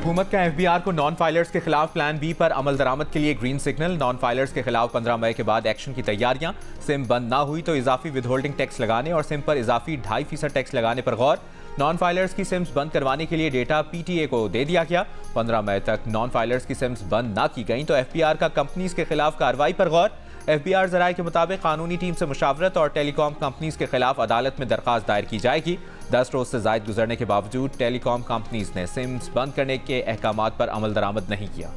हुकूमत का एफबीआर को नॉन फाइलर्स के खिलाफ प्लान बी पर अमल दरामद के लिए ग्रीन सिग्नल। नॉन फाइलर्स के खिलाफ 15 मई के बाद एक्शन की तैयारियां। सिम बंद ना हुई तो इजाफी विदहोल्डिंग टैक्स लगाने और सिम पर इजाफी 2.5% टैक्स लगाने पर गौर। नॉन फाइलर्स की सिम्स बंद करवाने के लिए डेटा पीटीए को दे दिया गया। 15 मई तक नॉन फाइलर्स की सिम्स बंद ना की गई तो एफबीआर का कंपनीज के खिलाफ कार्रवाई पर गौर। एफबीआर जराये के मुताबिक कानूनी टीम से मुशावरत और टेलीकॉम कंपनीज के खिलाफ अदालत में दरखास्त दायर की जाएगी। 10 रोज से जायद गुजरने के बावजूद टेलीकॉम कंपनीज ने सिम्स बंद करने के अहकामात पर अमल दरामद नहीं किया।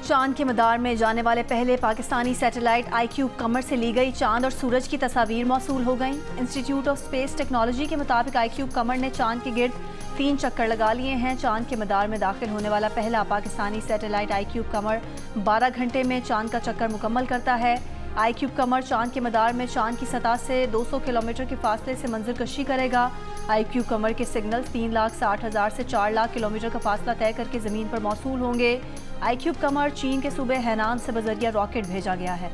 चांद के मदार में जाने वाले पहले पाकिस्तानी सैटेलाइट आईक्यूब कमर से ली गई चांद और सूरज की तस्वीर मौसूल हो गई। इंस्टीट्यूट ऑफ स्पेस टेक्नोलॉजी के मुताबिक आईक्यूब कमर ने चांद के गिर्द 3 चक्कर लगा लिए हैं। चांद के मदार में दाखिल होने वाला पहला पाकिस्तानी सैटेलाइट आईक्यूब कमर 12 घंटे में चांद का चक्कर मुकम्मल करता है। आईक्यूब कमर चांद के मदार में चांद की सतह से 200 किलोमीटर के फासले से मंजिल कशी करेगा। आईक्यूब कमर के सिग्नल 3,60,000 से 4 लाख किलोमीटर का फासला तय करके ज़मीन पर मौसूल होंगे। आईक्यूब कमर चीन के सूबे हैनान से बजरिया रॉकेट भेजा गया है।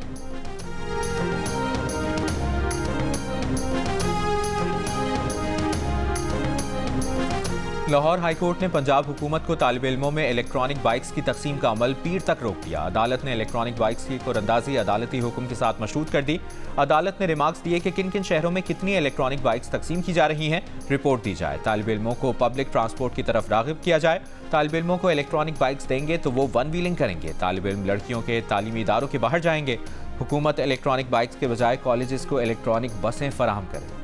लाहौर हाईकोर्ट ने पंजाब हुकूमत को तालिब इल्मों में इलेक्ट्रॉनिक बाइक्स की तकसीम का अमल पीर तक रोक दिया। अदालत ने इलेक्ट्रॉनिक बाइक्स की कुरअंदाजी अदालती हुक्म के साथ मशरूत कर दी। अदालत ने रिमार्क्स दिए कि किन किन शहरों में कितनी इलेक्ट्रॉनिक बाइक्स तकसीम की जा रही हैं, रिपोर्ट दी जाए। तालिब इल्मों को पब्लिक ट्रांसपोर्ट की तरफ राग़िब किया जाए। तालिब इल्मों को इलेक्ट्रॉनिक बाइक्स देंगे तो वो वन व्हीलिंग करेंगे। तालिब इल्म लड़कियों के तालीमी इदारों के बाहर जाएंगे। हुकूमत इलेक्ट्रॉनिक बाइक्स के बजाय कॉलेजेस को इलेक्ट्रॉनिक बसें फराहम करे।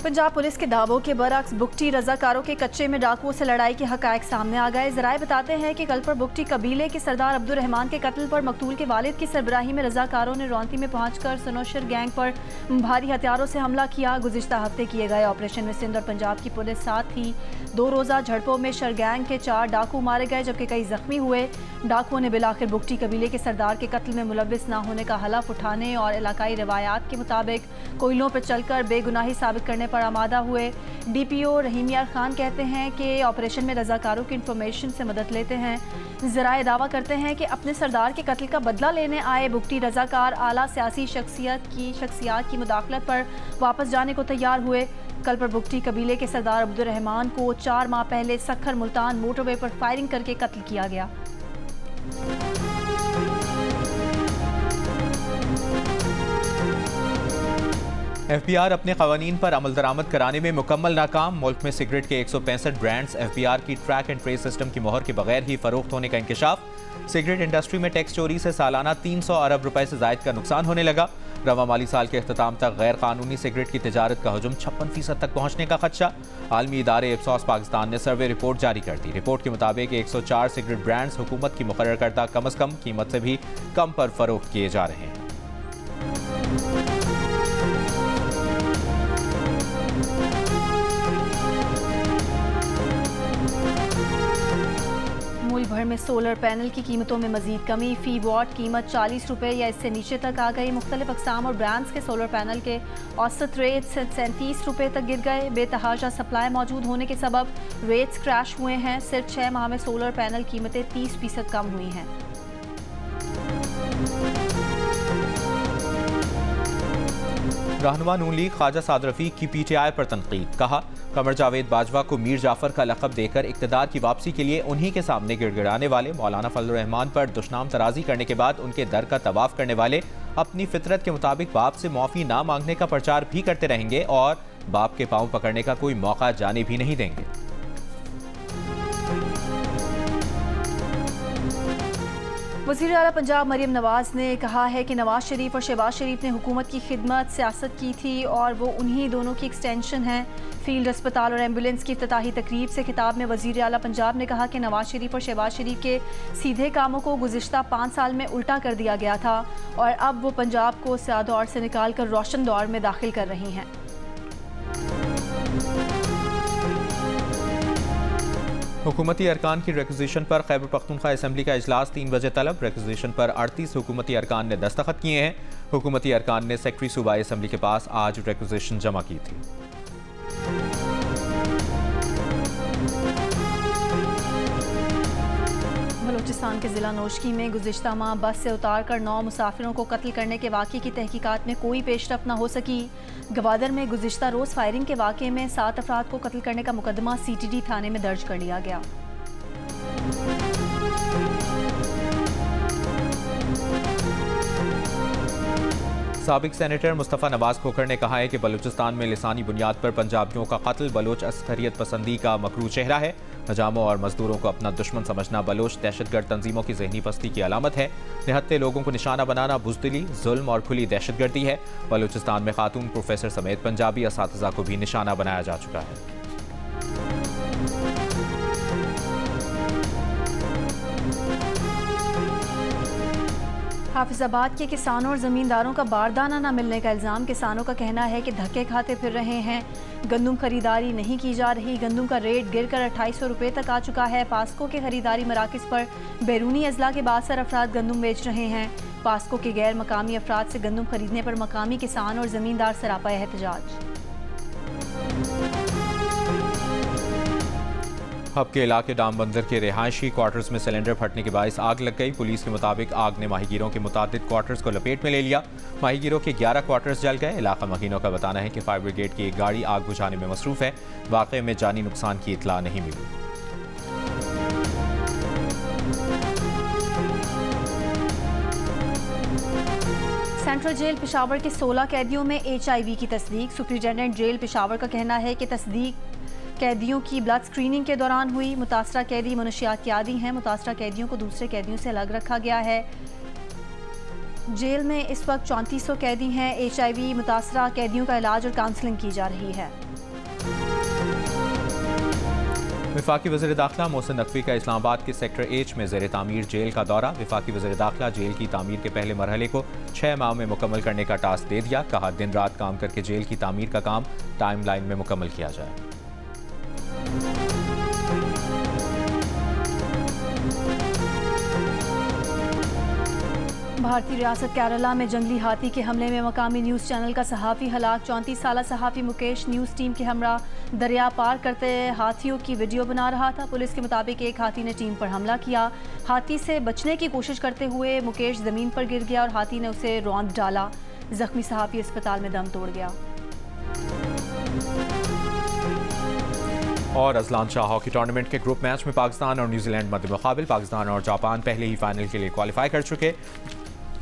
पंजाब पुलिस के दावों के बरअक्स बुगटी रजाकारों के कच्चे में डाकुओं से लड़ाई के हकायक सामने आ गए। जराये बताते हैं कि कल पर बुगटी कबीले के सरदार अब्दुल रहमान के कत्ल पर मकतूल के वालिद की सरबराही में रजाकारों ने रौंती में पहुंचकर सनोशर गैंग पर भारी हथियारों से हमला किया। गुज़िश्ता हफ्ते किए गए ऑपरेशन में सिंध और पंजाब की पुलिस साथ ही 2 रोज़ा झड़पों में शर गैंग के 4 डाकू मारे गए जबकि कई जख्मी हुए। डाकुओं ने बिलाखिर बुगटी कबीले के सरदार के कत्ल में मुलव्विस न होने का हलफ उठाने और इलाकाई रिवायात के मुताबिक कोयलों पर चलकर बेगुनाही साबित करने पर आमादा हुए। डीपीओ रहीम यार खान कहते हैं कि ऑपरेशन में रजाकारों की इंफॉर्मेशन से मदद लेते हैं। जराए दावा करते हैं कि अपने सरदार के कत्ल का बदला लेने आए बुगटी रजाकार आला सियासी शख्सियात की मुदाखलत पर वापस जाने को तैयार हुए। कल पर बुगटी कबीले के सरदार अब्दुल रहमान को 4 माह पहले सखर मुल्तान मोटरवे पर फायरिंग करके कत्ल किया गया। एफबीआर अपने कवानीन पर अमल दरामद कराने में मुकम्मल नाकाम। मुल्क में सिगरेट के 165 ब्रांड्स एफबीआर की ट्रैक एंड ट्रेस सिस्टम की मोहर के बगैर ही फरोख्त होने का इंकशाफ। सिगरेट इंडस्ट्री में टैक्स चोरी से सालाना 300 अरब रुपए से जायद का नुकसान होने लगा। रवा माली साल के अख्ताम तक गैर कानूनी सिगरेट की तिजारत का हजम 56% तक पहुंचने का खदशा। आलमी इदारे इप्सॉस पाकिस्तान ने सर्वे रिपोर्ट जारी कर दी। रिपोर्ट के मुताबिक 104 सिगरेट ब्रांड्स हुकूमत की मुकर्रर करदा कम अज कम कीमत से भी कम पर फरोख्त किए जा रहे हैं। मुल्क भर में सोलर पैनल की कीमतों में मजीद कमी। फी वॉट कीमत 40 रुपये या इससे नीचे तक आ गई। मुख्तलिफ अक़साम और ब्रांड्स के सोलर पैनल के औसत रेट 37 रुपये तक गिर गए। बेतहाशा सप्लाई मौजूद होने के सबब रेट्स क्रैश हुए हैं। सिर्फ 6 माह में सोलर पैनल कीमतें 30% कम हुई हैं। रहनुमा नून लीग ख्वाजा साद रफीक की पीटीआई पर तनकीद। कहा, कमर जावेद बाजवा को मीर जाफर का लक़ब देकर इक़्तिदार की वापसी के लिए उन्हीं के सामने गिड़गिड़ाने वाले मौलाना फजलुर रहमान पर दुश्मन तराजी करने के बाद उनके दर का तवाफ़ करने वाले अपनी फितरत के मुताबिक बाप से माफ़ी ना मांगने का प्रचार भी करते रहेंगे और बाप के पाँव पकड़ने का कोई मौका जाने भी नहीं देंगे। वज़ीर आला पंजाब मरियम नवाज ने कहा है कि नवाज शरीफ और शहबाज शरीफ ने हुकूमत की खिदमत सियासत की थी और वो उन्हीं दोनों की एक्सटेंशन है। फील्ड अस्पताल और एम्बुलेंस की इफ्तिताही तकरीब से खिताब में वज़ीर आला पंजाब ने कहा कि नवाज शरीफ और शहबाज शरीफ के सीधे कामों को गुज़िश्ता 5 साल में उल्टा कर दिया गया था और अब वो पंजाब को स्याह दौर से निकाल कर रोशन दौर में दाखिल कर रही हैं। हुकूमती अरकान की रिक्विजिशन पर खैबर पख्तूनख्वा असम्बली का इजलास 3 बजे तलब। रिक्विजिशन पर 38 हुकूमती अरकान ने दस्तखत किए हैं। हुकूमती अरकान ने सेक्रेटरी सूबाई असम्बली के पास आज रिक्विजिशन जमा की थी। बलूचिस्तान के जिला नोशकी में गुज़िश्ता माह बस से उतारकर 9 मुसाफिरों को कत्ल करने के वाक़े की तहकीकात में कोई पेशरफ न हो सकी। गवादर में गुज़िश्ता रोज़ फायरिंग के वाक़े में 7 अफराद को कत्ल करने का मुकदमा CTD थाने में दर्ज कर लिया गया। साबिक सेनेटर मुस्तफ़ा नवाज खोखर ने कहा है कि बलूचिस्तान में लिसानी बुनियाद पर पंजाबियों का कत्ल बलोच अस्करियत पसंदी का मकरू चेहरा है। हजामों और मजदूरों को अपना दुश्मन समझना बलोच दहशतगर्द तंजीमों की जहनी पस्ती की अलामत है। निहत्ते लोगों को निशाना बनाना बुज़दिली, जुल्म और खुली दहशतगर्दी है। बलूचिस्तान में खातून प्रोफेसर समेत पंजाबी असातिज़ा को भी निशाना बनाया जा चुका है। हाफिजाबाद के किसानों और ज़मींदारों का बारदाना न मिलने का इल्ज़ाम। किसानों का कहना है कि धक्के खाते फिर रहे हैं। गंदम खरीदारी नहीं की जा रही। गंदम का रेट गिरकर 2800 रुपये तक आ चुका है। पास्को के खरीदारी मराकज़ पर बैरूनी अजला के बाद सर अफराद गंदम बेच रहे हैं। पास्को के गैर मकामी अफराद से गंदम खरीदने पर मकामी किसान और ज़मींदार सरापा एहतजाज। हब के इलाके डाम बंदर के रिहायशी क्वार्टर्स में सिलेंडर फटने के बायस आग लग गई। पुलिस के मुताबिक आग ने माहीगीरों के मुतादिद क्वार्टर्स को लपेट में ले लिया। माहीगीरों के 11 क्वार्टर्स जल गए। इलाका मकीनों का बताना है कि फायर ब्रिगेड की एक गाड़ी आग बुझाने में मसरूफ है। वाक़े में जानी नुकसान की इतला नहीं मिली। सेंट्रल जेल पेशावर के 16 कैदियों में HIV की तस्दीक। सुपरिटेंडेंट जेल पेशावर का कहना है कि तस्दीक कैदियों की ब्लड स्क्रीनिंग के दौरान हुई। मुतासरा कैदी मनशियात के आदी हैं। मुतासरा कैदियों को दूसरे कैदियों से अलग रखा गया है। जेल में इस वक्त 3400 कैदी हैं। HIV मुतासरा कैदियों का इलाज और काउंसलिंग की जा रही है। वफाकी वज़ीर दाखिला मोहसिन नकवी का इस्लामाबाद के सेक्टर H में ज़ेर तामीर जेल का दौरा। वफाकी वज़ीर दाखिला जेल की तामीर के पहले मरहले को 6 माह में मुकम्मल करने का टास्क दे दिया। कहा दिन रात काम करके जेल की तामीर का काम टाइम लाइन में मुकम्मल किया जाए। भारतीय रियासत केरला में जंगली हाथी के हमले में मकामी न्यूज़ चैनल का सहाफ़ी हलाक। 34 साला सहाफ़ी मुकेश न्यूज़ टीम के हमरा दरिया पार करते हाथियों की वीडियो बना रहा था। पुलिस के मुताबिक एक हाथी ने टीम पर हमला किया। हाथी से बचने की कोशिश करते हुए मुकेश ज़मीन पर गिर गया और हाथी ने उसे रौंद डाला। जख्मी सहाफ़ी अस्पताल में दम तोड़ गया। और अजलान शाह हॉकी टूर्नामेंट के ग्रुप मैच में पाकिस्तान और न्यूजीलैंड मध्य मुकाबिल। पाकिस्तान और जापान पहले ही फाइनल के लिए क्वालिफाई कर चुके।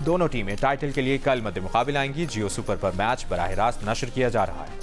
दोनों टीमें टाइटल के लिए कल मध्य मुकाबिल आएंगी। जियो सुपर पर मैच बराह रास्त नशर किया जा रहा है।